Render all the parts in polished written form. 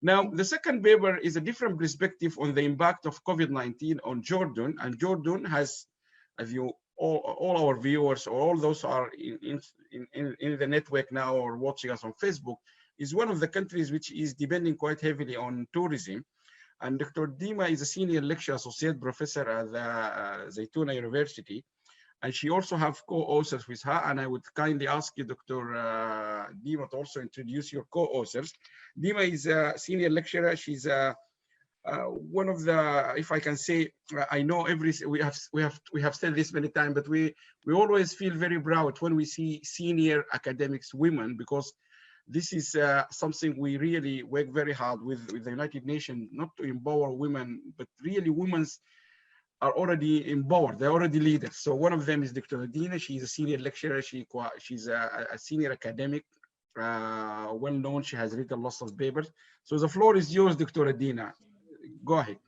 Now, the second paper is a different perspective on the impact of COVID-19 on Jordan. And Jordan has, as you all our viewers or all those who are in the network now or watching us on Facebook, is one of the countries which is depending quite heavily on tourism. And Dr. Dima is a senior lecturer associate professor at the Zaytoonah University. And she also have co-authors with her. And I would kindly ask you, Dr. Dima, to also introduce your co-authors. Dima is a senior lecturer. She's one of the, if I can say, I know we have said this many times, but we always feel very proud when we see senior academics women, because this is something we really work very hard with the United Nations, not to empower women, but really women's are already empowered, they're already leaders. So one of them is Dr. Dina. She's a senior lecturer, she's a senior academic, well-known. She has written lots of papers. So the floor is yours, Dr. Dina. Go ahead.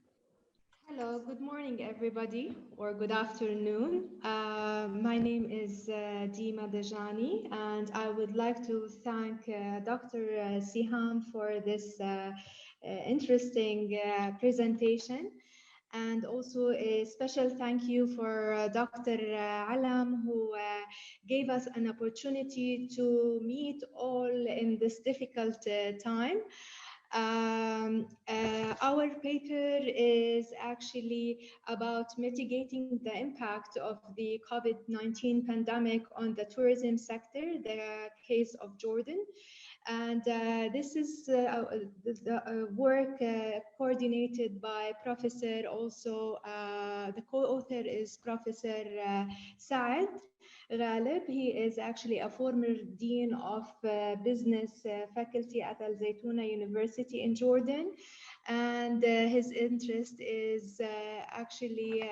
Hello, good morning, everybody, or good afternoon. My name is Dima Dajani, and I would like to thank Dr. Siham for this interesting presentation. And also a special thank you for Dr. Alam, who gave us an opportunity to meet all in this difficult time. Our paper is actually about mitigating the impact of the COVID-19 pandemic on the tourism sector, the case of Jordan. And this is the work coordinated by Professor, also the co-author is Professor Saad. He is actually a former dean of business faculty at Al-Zaytoonah University in Jordan, and his interest is actually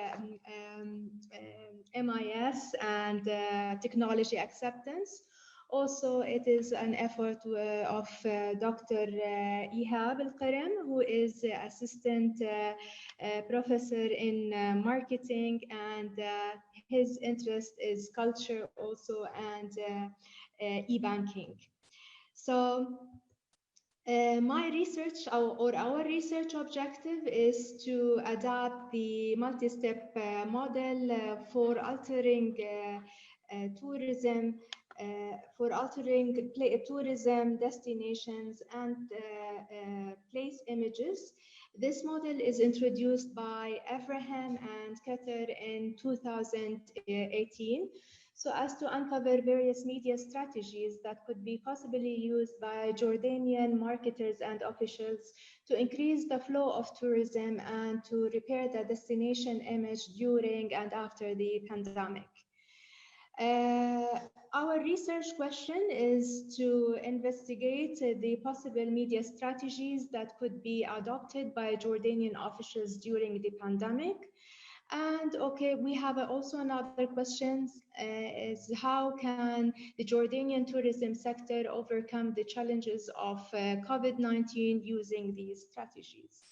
MIS and technology acceptance. Also, it is an effort of Dr. Ihab Qirem, who is assistant professor in marketing, and his interest is culture also and e-banking. So my research or our research objective is to adapt the multi-step model for altering tourism, tourism destinations and place images. This model is introduced by Abraham and Qatar in 2018, so as to uncover various media strategies that could be possibly used by Jordanian marketers and officials to increase the flow of tourism and to repair the destination image during and after the pandemic. Our research question is to investigate the possible media strategies that could be adopted by Jordanian officials during the pandemic. And okay, we have also another question, is how can the Jordanian tourism sector overcome the challenges of COVID-19 using these strategies?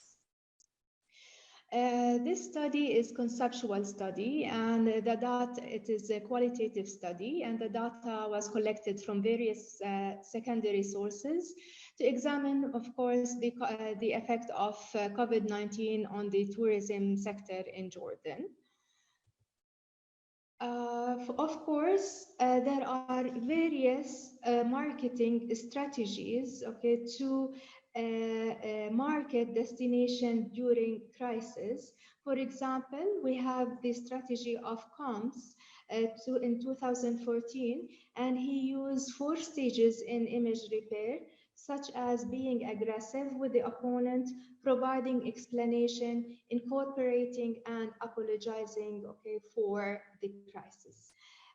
This study is conceptual study, and the data, it is a qualitative study, and the data was collected from various secondary sources to examine, of course, the effect of COVID-19 on the tourism sector in Jordan. Of course, there are various marketing strategies, okay, to market destination during crisis. For example, we have the strategy of Combs in 2014, and he used 4 stages in image repair, such as being aggressive with the opponent, providing explanation, incorporating, and apologizing, okay, for the crisis.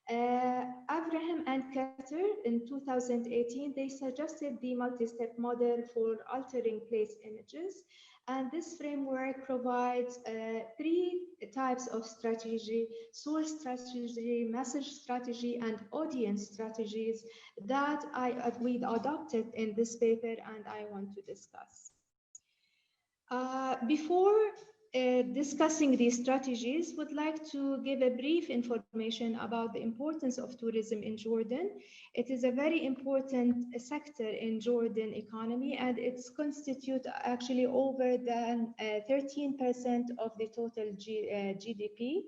Abraham and Qatar in 2018, they suggested the multi-step model for altering place images. And this framework provides 3 types of strategy: source strategy, message strategy, and audience strategies that we adopted in this paper and I want to discuss. Before discussing these strategies, would like to give a brief information about the importance of tourism in Jordan. It is a very important sector in Jordan economy, and it's constitute actually over than 13% of the total GDP.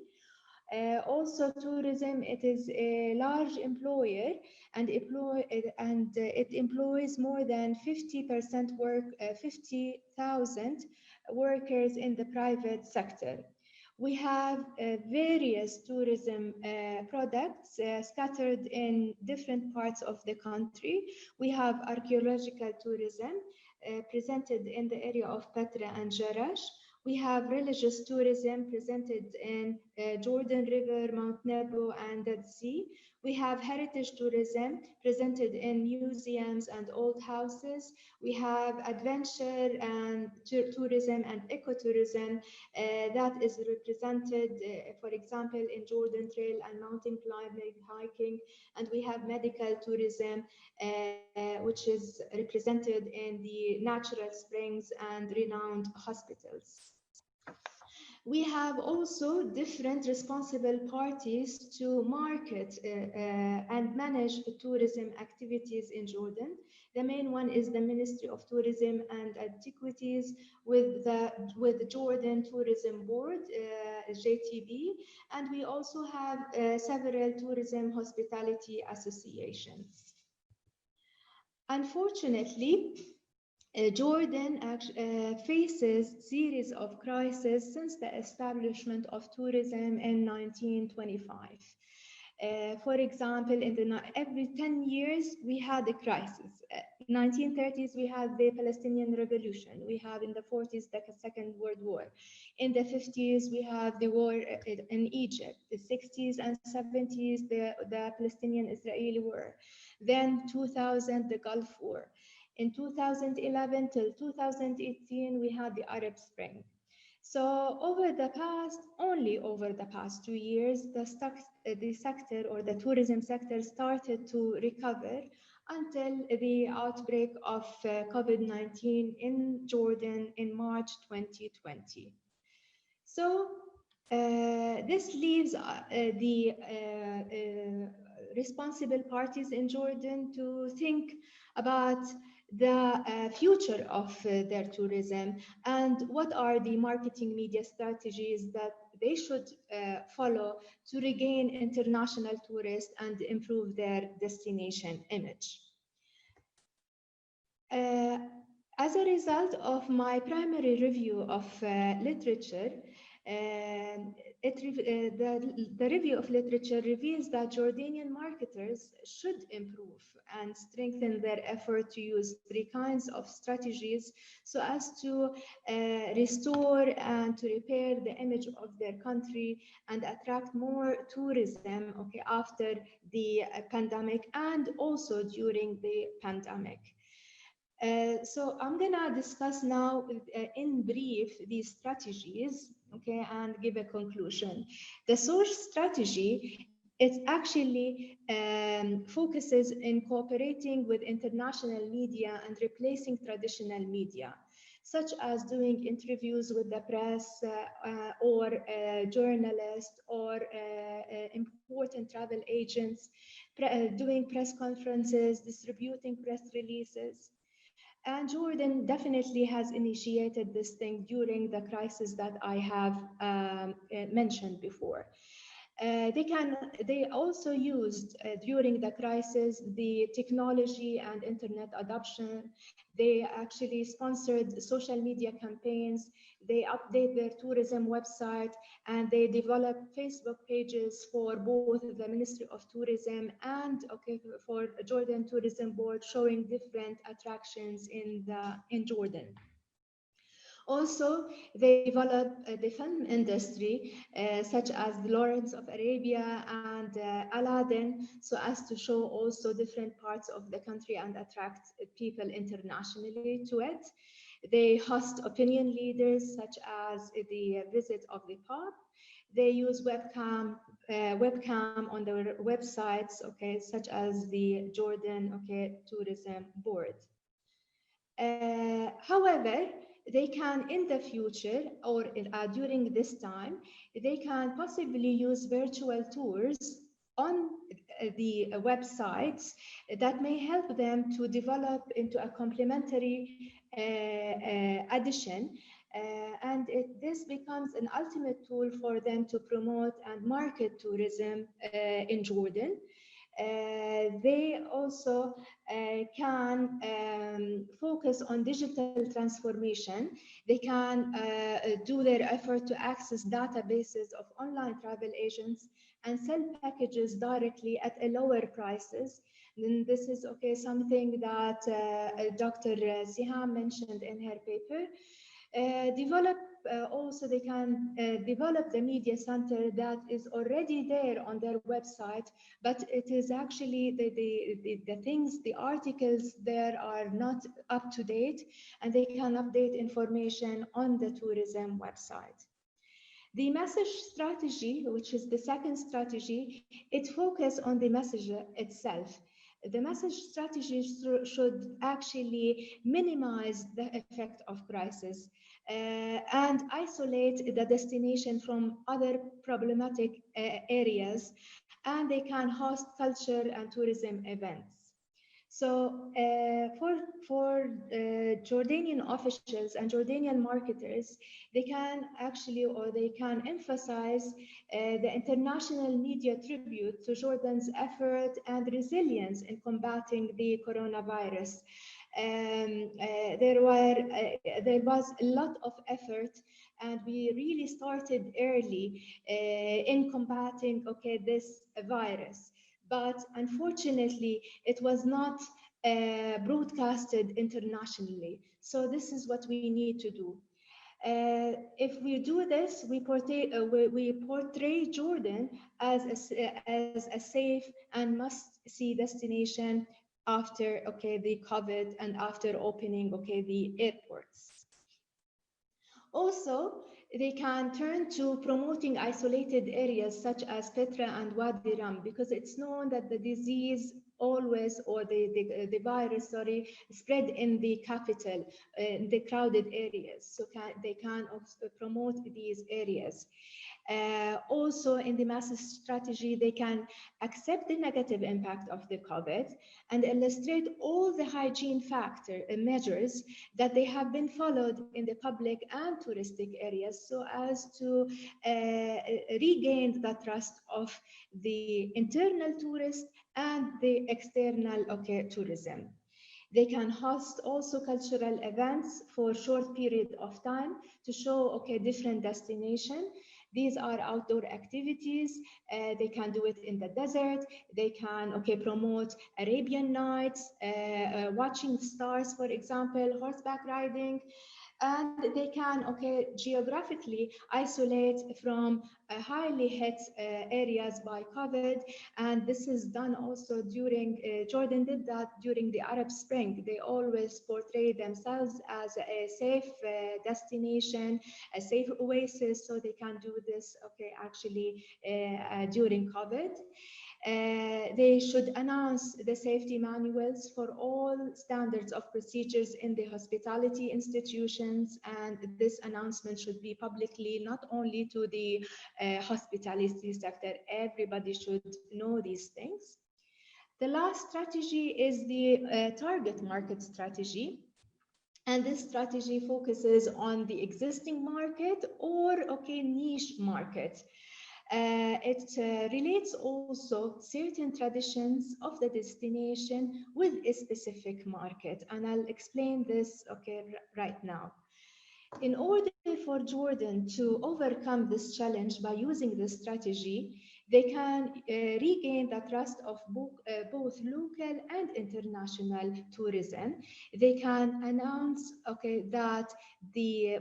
Also, tourism, it is a large employer, and it employs more than 50,000 workers in the private sector. We have various tourism products scattered in different parts of the country. We have archaeological tourism presented in the area of Petra and Jarash. We have religious tourism presented in Jordan River, Mount Nebo, and Dead Sea. We have heritage tourism presented in museums and old houses. We have adventure and tourism and ecotourism that is represented, for example, in Jordan Trail and mountain climbing, hiking. And we have medical tourism, which is represented in the natural springs and renowned hospitals. We have also different responsible parties to market and manage tourism activities in Jordan. The main one is the Ministry of Tourism and Antiquities with the Jordan Tourism Board, JTB, and we also have several tourism hospitality associations. Unfortunately, Jordan faces series of crises since the establishment of tourism in 1925. For example, every 10 years, we had a crisis. 1930s, we had the Palestinian Revolution. We have in the 40s, the Second World War. In the 50s, we have the war in Egypt. The 60s and 70s, the Palestinian-Israeli war. Then 2000, the Gulf War. In 2011 till 2018, we had the Arab Spring. So only over the past 2 years, the sector or the tourism sector started to recover until the outbreak of COVID-19 in Jordan in March 2020. So this leaves the responsible parties in Jordan to think about the future of their tourism and what are the marketing media strategies that they should follow to regain international tourists and improve their destination image. As a result of my primary review of literature, the review of literature reveals that Jordanian marketers should improve and strengthen their effort to use 3 kinds of strategies so as to restore and to repair the image of their country and attract more tourism after the pandemic and also during the pandemic. So I'm gonna discuss now in brief these strategies, and give a conclusion. The source strategy, it actually focuses in cooperating with international media and replacing traditional media, such as doing interviews with the press or journalists or important travel agents, doing press conferences, distributing press releases. And Jordan definitely has initiated this thing during the crisis that I have mentioned before. They also used during the crisis the technology and internet adoption. They actually sponsored social media campaigns. They update their tourism website, and they develop Facebook pages for both the Ministry of Tourism and for Jordan Tourism Board, showing different attractions in Jordan. Also, they develop the film industry, such as the Lawrence of Arabia and Aladdin, so as to show also different parts of the country and attract people internationally to it. They host opinion leaders, such as the visit of the Pope. They use webcam on their websites, such as the Jordan Tourism Board. However, they can in the future or during this time, they can possibly use virtual tours on the websites that may help them to develop into a complementary addition. This becomes an ultimate tool for them to promote and market tourism in Jordan. They also can focus on digital transformation. They can do their effort to access databases of online travel agents and sell packages directly at a lower prices. Then this is something that Dr. Siham mentioned in her paper. Also they can develop the media center that is already there on their website, but it is actually the things, the articles there are not up to date, and they can update information on the tourism website. The message strategy, which is the second strategy, it focuses on the message itself. The message strategy should actually minimize the effect of crisis and isolate the destination from other problematic areas, and they can host culture and tourism events. So for Jordanian officials and Jordanian marketers, they can actually, or they can emphasize the international media tribute to Jordan's effort and resilience in combating the coronavirus. There was a lot of effort, and we really started early in combating this virus. But unfortunately, it was not broadcasted internationally. So this is what we need to do. If we do this, we portray Jordan as a safe and must-see destination after the COVID and after opening the airports. Also, they can turn to promoting isolated areas such as Petra and Wadi Rum, because it's known that the disease always, or the virus, spread in the capital, in the crowded areas. So they can also promote these areas. Also, in the mass strategy, they can accept the negative impact of the COVID and illustrate all the hygiene measures that they have been followed in the public and touristic areas, so as to regain the trust of the internal tourist and the external tourism. They can host also cultural events for a short period of time to show different destinations. These are outdoor activities. They can do it in the desert. They can promote Arabian Nights, watching stars, for example, horseback riding. And they can geographically isolate from highly hit areas by COVID. And this is done also during, Jordan did that during the Arab Spring. They always portray themselves as a safe destination, a safe oasis, so they can do this actually during COVID. They should announce the safety manuals for all standards of procedures in the hospitality institutions, and this announcement should be publicly, not only to the hospitality sector. Everybody should know these things. The last strategy is the target market strategy. And this strategy focuses on the existing market or niche market. It relates also certain traditions of the destination with a specific market, and I'll explain this right now. In order for Jordan to overcome this challenge by using this strategy, they can regain the trust of both local and international tourism. They can announce that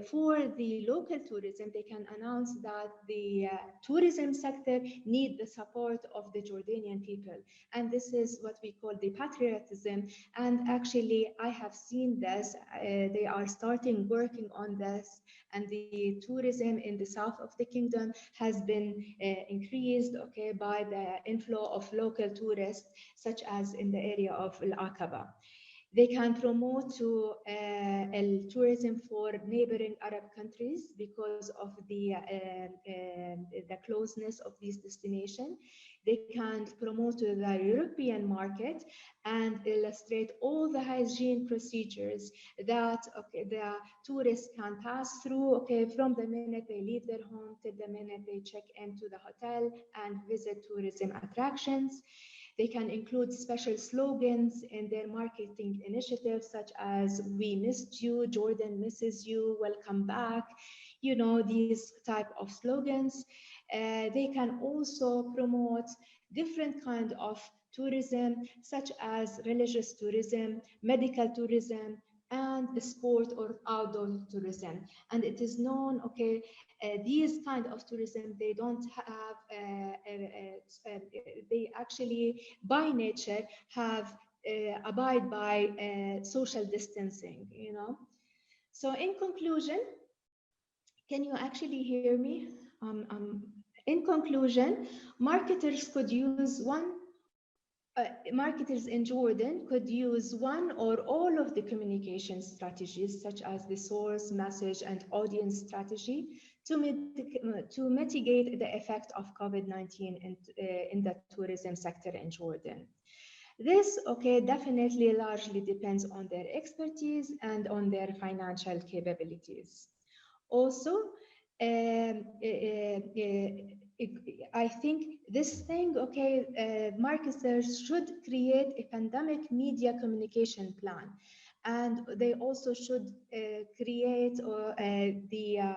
for the local tourism, they can announce that the tourism sector need the support of the Jordanian people. And this is what we call the patriotism. And actually, I have seen this. They are starting working on this. And the tourism in the south of the kingdom has been increased by the inflow of local tourists, such as in the area of Al-Aqaba. They can promote to tourism for neighboring Arab countries because of the closeness of this destination. They can promote to the European market and illustrate all the hygiene procedures that the tourists can pass through. From the minute they leave their home till the minute they check into the hotel and visit tourism attractions. They can include special slogans in their marketing initiatives, such as "We missed you," "Jordan misses you," "Welcome back," these type of slogans. They can also promote different kind of tourism, such as religious tourism, medical tourism, and sport or outdoor tourism. And it is known, these kind of tourism, they don't have, they actually by nature have abide by social distancing, So in conclusion, can you actually hear me? In conclusion, marketers in Jordan could use one or all of the communication strategies, such as the source, message, and audience strategy, to mitigate the effect of COVID-19 in the tourism sector in Jordan. This, definitely largely depends on their expertise and on their financial capabilities. Also, I think this thing, marketers should create a pandemic media communication plan, and they also should create the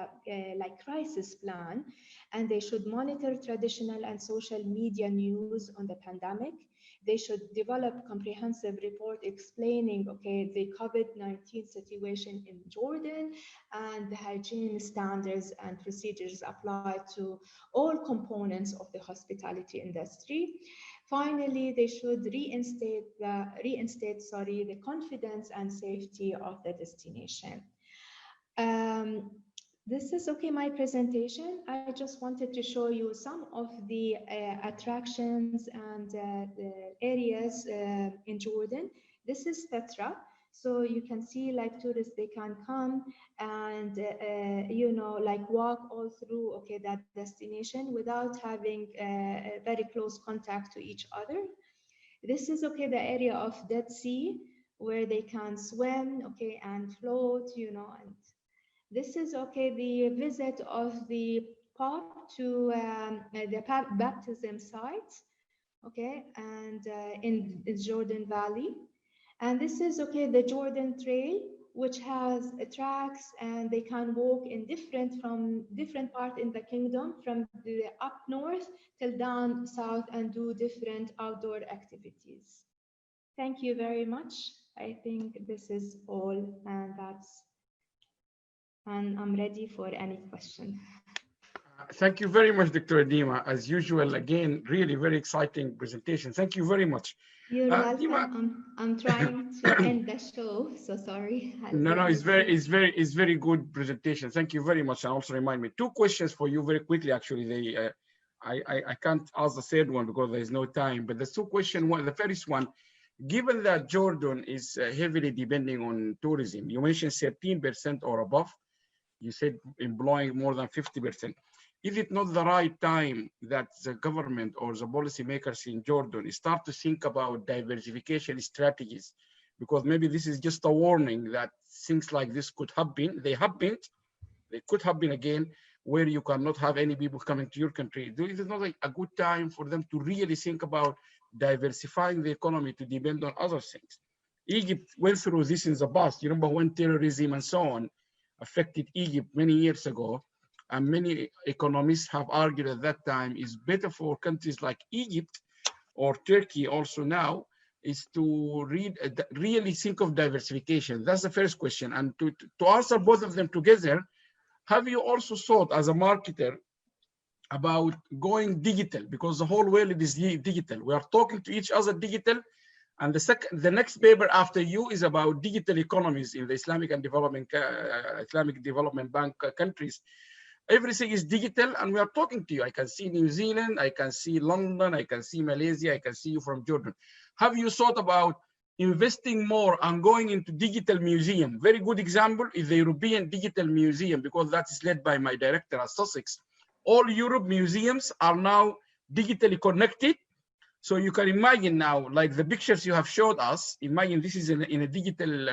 crisis plan, and they should monitor traditional and social media news on the pandemic. They should develop comprehensive report explaining, the COVID-19 situation in Jordan and the hygiene standards and procedures applied to all components of the hospitality industry. Finally, they should reinstate the confidence and safety of the destination. This is my presentation. I just wanted to show you some of the attractions and the areas in Jordan. This is Petra. So you can see tourists, they can come and, walk all through, that destination without having a very close contact to each other. This is, the area of Dead Sea where they can swim, and float, and this is, the visit of the Pope to the baptism site, and in the Jordan Valley. And this is, the Jordan Trail, which has tracks, and they can walk in different parts in the kingdom, from the up north till down south, and do different outdoor activities. Thank you very much. I think this is all, and I'm ready for any question. Thank you very much, Dr. Dima. As usual, again, really very exciting presentation. Thank you very much. You're welcome. I'm trying to end the show, so sorry. No, it's very good presentation. Thank you very much. And also remind me, two questions for you very quickly. Actually, I can't ask the third one because there is no time. But there's two questions. One, the first one, given that Jordan is heavily depending on tourism, you mentioned 13% or above. You said employing more than 50%. Is it not the right time that the government or the policymakers in Jordan start to think about diversification strategies? Because maybe this is just a warning that things like this could happen. They could happen again, where you cannot have any people coming to your country. Is it not a good time for them to really think about diversifying the economy to depend on other things? Egypt went through this in the past. You remember when terrorism and so on affected Egypt many years ago, and many economists have argued at that time is better for countries like Egypt or Turkey also now is to really think of diversification. That's the first question. And to answer both of them together, have you also thought as a marketer about going digital? Because the whole world is digital. We are talking to each other digital. And the next paper after you is about digital economies in the Islamic Development Bank countries. Everything is digital, and we are talking to you. I can see New Zealand, I can see London, I can see Malaysia, I can see you from Jordan. Have you thought about investing more and going into digital museum. Very good example is the European Digital Museum, because that is led by my director at Sussex. All Europe museums are now digitally connected. So you can imagine now, like the pictures you have showed us, imagine this is in a digital,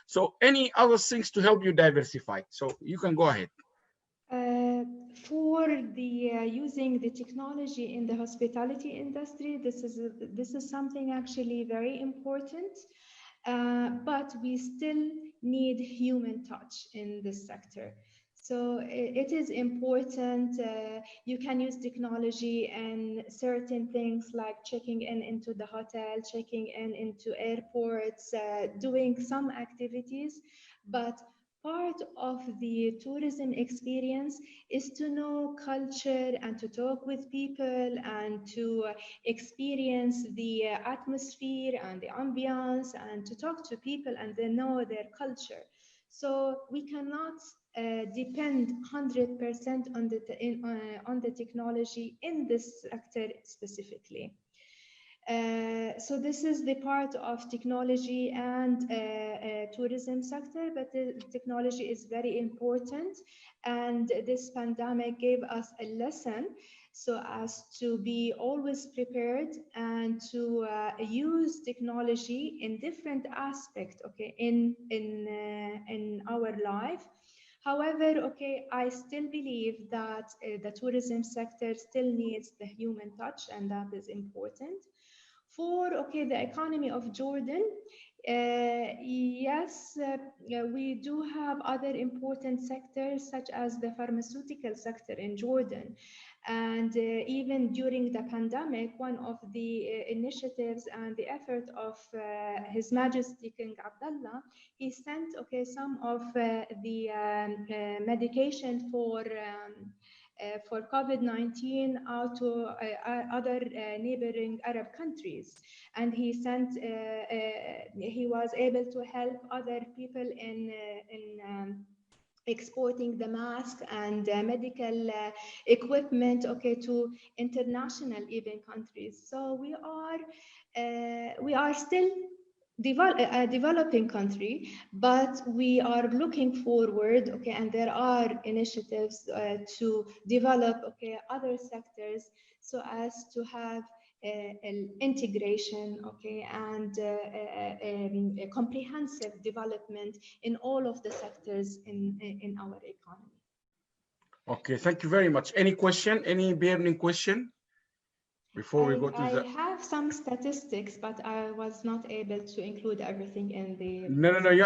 so any other things to help you diversify. So you can go ahead. For the using the technology in the hospitality industry, this is something actually very important, but we still need human touch in this sector. So it is important. You can use technology and certain things like checking in into the hotel, checking in into airports, doing some activities, but part of the tourism experience is to know culture and to talk with people and to experience the atmosphere and the ambience and to talk to people and they know their culture. So we cannot depend 100% on the technology in this sector specifically. So this is the part of technology and tourism sector, but the technology is very important. And this pandemic gave us a lesson so as to be always prepared and to use technology in different aspects, okay, in our life. However, okay, I still believe that the tourism sector still needs the human touch, and that is important. For the economy of Jordan, yes, we do have other important sectors such as the pharmaceutical sector in Jordan. And even during the pandemic, one of the initiatives and the effort of His Majesty King Abdullah, he sent some of the medication for COVID-19 out to other neighboring Arab countries, and he sent. He was able to help other people in exporting the mask and medical equipment, to international even countries. So we are still a developing country, but we are looking forward, and there are initiatives to develop other sectors so as to have an integration, and a comprehensive development in all of the sectors in our economy. Okay, thank you very much. Any question? Any burning question? Before we go to I have some statistics, but I was not able to include everything in the. No. You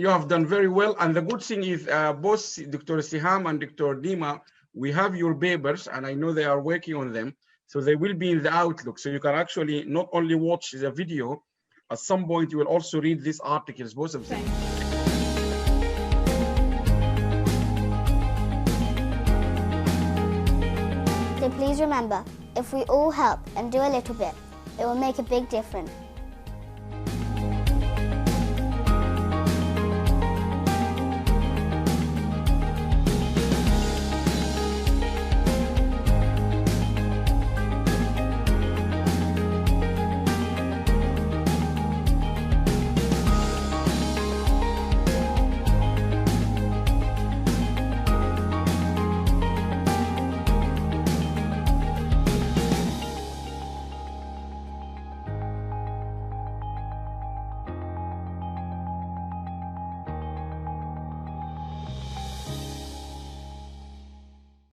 have done very well. And the good thing is, both Dr. Siham and Dr. Dima, we have your papers, and I know they are working on them. So they will be in the Outlook. So you can actually not only watch the video, at some point you will also read these articles, both of them. So please remember, if we all help and do a little bit, it will make a big difference.